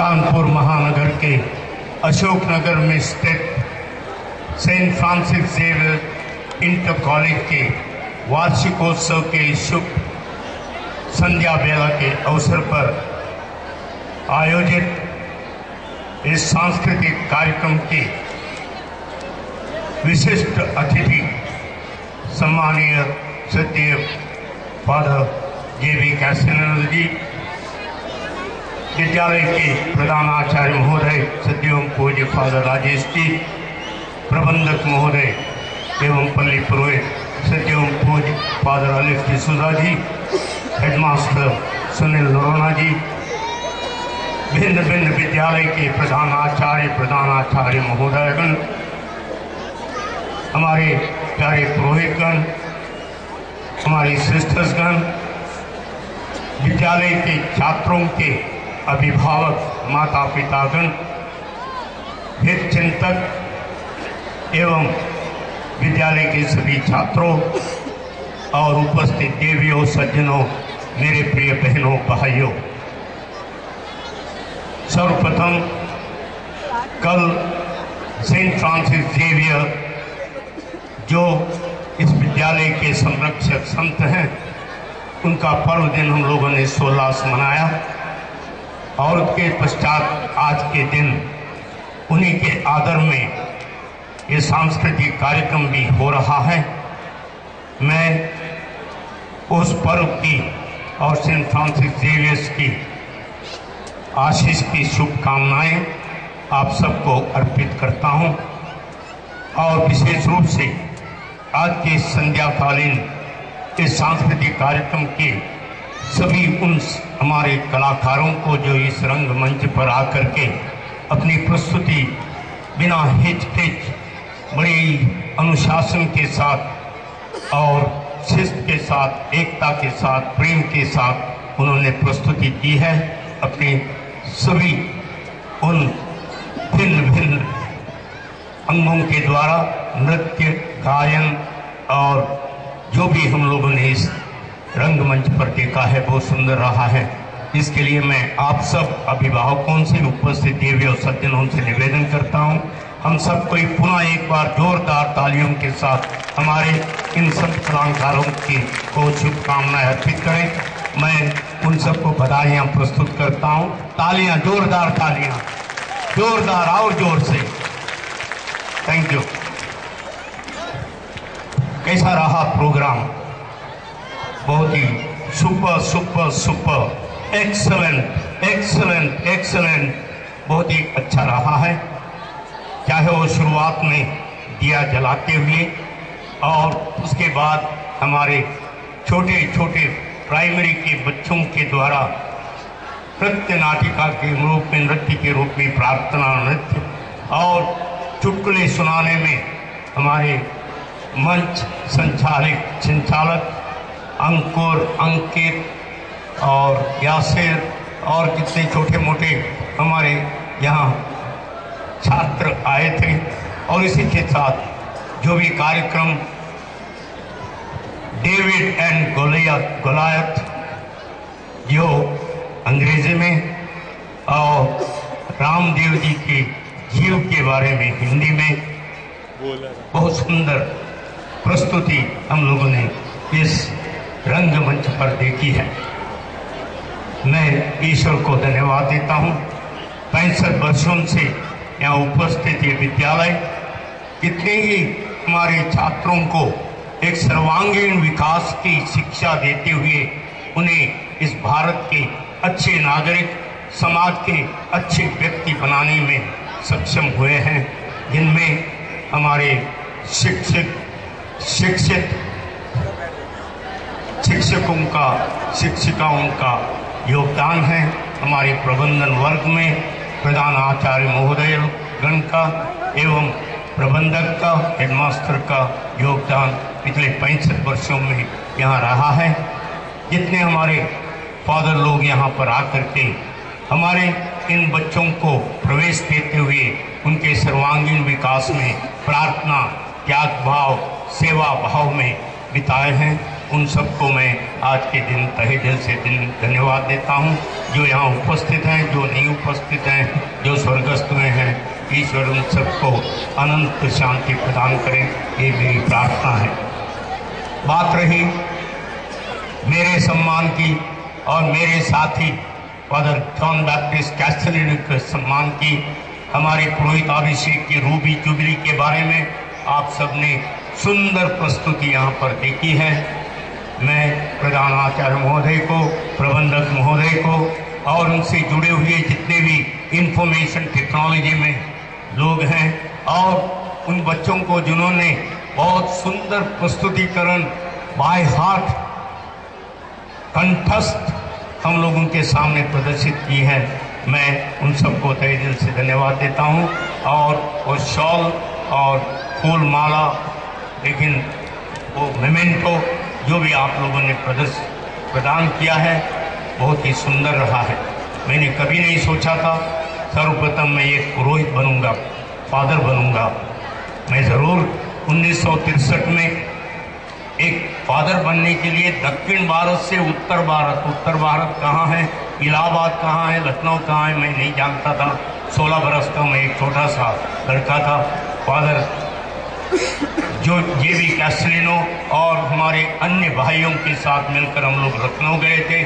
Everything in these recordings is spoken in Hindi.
कानपुर महानगर के अशोक नगर में स्थित saint Francis Xavier inter college के वार्षिकोत्सव के शुभ संध्या बेला के अवसर पर आयोजित इस सांस्कृतिक कार्यक्रम के विशिष्ट अतिथि सम्मानीय सत्य फादर जे.वी. कैसिनल जी, विद्यालय के प्रधानाचार्य महोदय सत्यम पूज्य फादर राजेश जी, प्रबंधक महोदय एवं पल्ली पुरोहित सत्यम पूज्य फादर अलिफ डिसूजा जी, हेडमास्टर सुनील नरोना जी, भिन्न भिन्न विद्यालय के प्रधानाचार्य महोदयगण, हमारे प्यारे पुरोहितगण, हमारी सिस्टर्सगण, विद्यालय के छात्रों के अभिभावक, माता पितागण, हित चिंतक एवं विद्यालय के सभी छात्रों और उपस्थित देवियों, सज्जनों, मेरे प्रिय बहनों भाइयों, सर्वप्रथम कल सेंट फ्रांसिस जेवियर जो इस विद्यालय के संरक्षक संत हैं, उनका पर्व दिन हम लोगों ने सोल्लास मनाया और उसके पश्चात आज के दिन उन्हीं के आदर में ये सांस्कृतिक कार्यक्रम भी हो रहा है। मैं उस पर्व की और सेंट फ्रांसिस जेवियर्स की आशीष की शुभकामनाएं आप सबको अर्पित करता हूं और विशेष रूप से आज के संध्याकालीन इस सांस्कृतिक कार्यक्रम के सभी उन हमारे कलाकारों को जो इस रंग मंच पर आकर के अपनी प्रस्तुति बिना हिचकिच बड़ी अनुशासन के साथ और शिस्त के साथ, एकता के साथ, प्रेम के साथ उन्होंने प्रस्तुति की है। अपने सभी उन भिन्न भिन्न अंगों के द्वारा नृत्य, गायन और जो भी हम लोगों ने इस रंगमंच पर देखा है बहुत सुंदर रहा है। इसके लिए मैं आप सब अभिभावकों से, उपस्थित देवी और सज्जनों से निवेदन करता हूं, हम सबको पुनः एक बार जोरदार तालियों के साथ हमारे इन सब कलाकारों की को शुभकामनाएं अर्पित करें। मैं उन सबको बधाइयां प्रस्तुत करता हूं। तालियां, जोरदार तालियां, जोरदार और जोर से। Thank you. कैसा रहा प्रोग्राम? बहुत ही super super super, excellent excellent excellent, बहुत ही अच्छा रहा है। चाहे वो शुरुआत में दिया जलाते हुए और उसके बाद हमारे छोटे छोटे प्राइमरी के बच्चों के द्वारा नृत्य नाटिका के रूप में, नृत्य के रूप में प्रार्थना नृत्य और चुटकुले सुनाने में हमारे मंच संचालक अंकुर, अंकित और यासिर और कितने छोटे मोटे हमारे यहाँ छात्र आए थे। और इसी के साथ जो भी कार्यक्रम डेविड एंड गोलायत जो अंग्रेजी में और रामदेव जी के जीव के बारे में हिंदी में बहुत सुंदर प्रस्तुति हम लोगों ने इस रंगमंच पर देखी है। मैं ईश्वर को धन्यवाद देता हूं। 65 वर्षों से यहाँ उपस्थित ये विद्यालय कितने ही हमारे छात्रों को एक सर्वांगीण विकास की शिक्षा देते हुए उन्हें इस भारत के अच्छे नागरिक, समाज के अच्छे व्यक्ति बनाने में सक्षम हुए हैं, जिनमें हमारे शिक्षकों का, शिक्षिकाओं का योगदान है। हमारे प्रबंधन वर्ग में प्रधान आचार्य महोदय गण का एवं प्रबंधक का, हेडमास्टर का योगदान पिछले 65 वर्षों में यहाँ रहा है। जितने हमारे फादर लोग यहाँ पर आकर के हमारे इन बच्चों को प्रवेश देते हुए उनके सर्वांगीण विकास में प्रार्थना, त्याग भाव, सेवा भाव में बिताए हैं, उन सबको मैं आज के दिन तहे दिल से धन्यवाद देता हूं। जो यहाँ उपस्थित हैं, जो नहीं उपस्थित हैं, जो स्वर्गस्थ में हैं, ईश्वर उन सबको अनंत शांति प्रदान करें, ये मेरी प्रार्थना है। बात रही मेरे सम्मान की और मेरे साथी फादर जॉन बैप्टिस्ट कैस्टेलिनो के सम्मान की, हमारे पुरोहिताभिषेक की रूबी जुबली के बारे में आप सबने सुंदर प्रस्तुति यहाँ पर देखी है। मैं प्रधान आचार्य महोदय को, प्रबंधक महोदय को और उनसे जुड़े हुए जितने भी इंफॉर्मेशन टेक्नोलॉजी में लोग हैं और उन बच्चों को जिन्होंने बहुत सुंदर प्रस्तुतिकरण बाय हार्ट कंठस्थ हम लोग उनके सामने प्रदर्शित की है, मैं उन सबको तहे दिल से धन्यवाद देता हूं। और वो शॉल और फूल माला, लेकिन वो मेमेंटो जो भी आप लोगों ने प्रदान किया है बहुत ही सुंदर रहा है। मैंने कभी नहीं सोचा था सर्वप्रथम मैं एक पुरोहित बनूंगा, फादर बनूंगा। मैं ज़रूर 1963 में एक फादर बनने के लिए दक्षिण भारत से उत्तर भारत कहाँ है, इलाहाबाद कहाँ है, लखनऊ कहाँ है, मैं नहीं जानता था। 16 बरस का मैं एक छोटा सा लड़का था। फादर जो जेवी कैस्टेलिनो और हमारे अन्य भाइयों के साथ मिलकर हम लोग लखनऊ गए थे।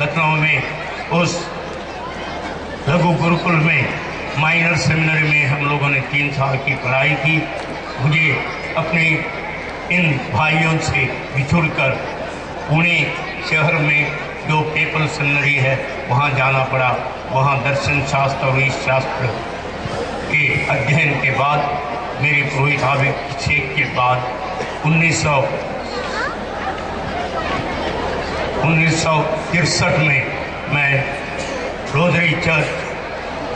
लखनऊ में उस लघु गुरुकुल में माइनर सेमिनरी में हम लोगों ने 3 साल की पढ़ाई की। मुझे अपने इन भाइयों से बिछुड़कर पुणे शहर में जो पेपल सेमिनरी है वहाँ जाना पड़ा। वहाँ दर्शन शास्त्र और ईश शास्त्र के अध्ययन के बाद मेरे पुरोहिताभिषेक के बाद 1963 में मैं रोजरी चर्च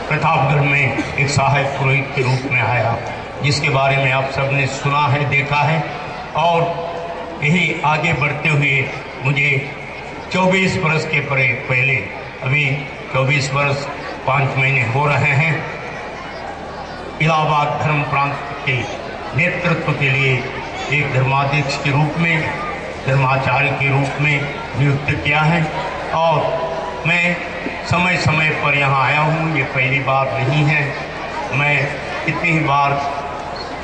प्रतापगढ़ में एक सहायक पुरोहित के रूप में आया, जिसके बारे में आप सबने सुना है, देखा है। और यही आगे बढ़ते हुए मुझे 24 वर्ष के पहले अभी 24 वर्ष 5 महीने हो रहे हैं, इलाहाबाद धर्म प्रांत के नेतृत्व के लिए एक धर्माध्यक्ष के रूप में, धर्माचार्य के रूप में नियुक्त किया है। और मैं समय समय पर यहाँ आया हूँ, ये पहली बार नहीं है। मैं कितनी ही बार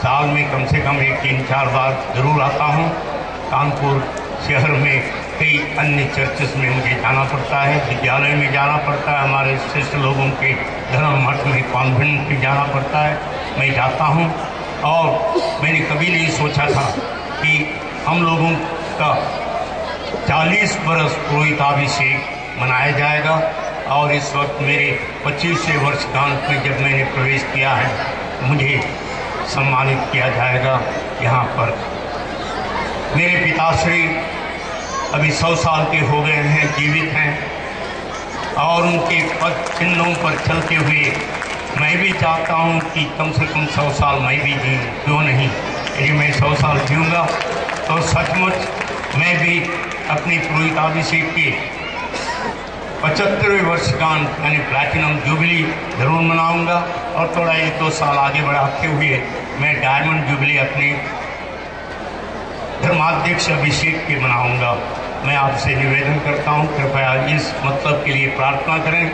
साल में कम से कम 3-4 बार जरूर आता हूँ। कानपुर शहर में कई अन्य चर्चेस में मुझे जाना पड़ता है, विद्यालय में जाना पड़ता है, हमारे श्रेष्ठ लोगों के धर्म मठ में कॉन्वेंट में जाना पड़ता है, मैं जाता हूँ। और मैंने कभी नहीं सोचा था कि हम लोगों का 40 बरस पुरोहिताभिषेक मनाया जाएगा। और इस वक्त मेरे 25वें वर्षगांठ में जब मैंने प्रवेश किया है, मुझे सम्मानित किया जाएगा यहाँ पर। मेरे पिताश्री अभी 100 साल के हो गए हैं, जीवित हैं, और उनके पद चिन्हों पर चलते हुए मैं भी चाहता हूँ कि कम से कम 100 साल मैं भी जीऊँ, क्यों नहीं। यदि मैं 100 साल जीऊँगा तो सचमुच मैं भी अपनी पुरोहिताभिषेक के 75वें वर्षगांठ यानी प्लैटिनम जुबली जरूर मनाऊंगा। और थोड़ा 1-2 साल आगे बढ़ाते हुए मैं डायमंड जुबली अपने धर्माध्यक्ष अभिषेक के मनाऊंगा। मैं आपसे निवेदन करता हूं, कृपया इस मतलब के लिए प्रार्थना करें।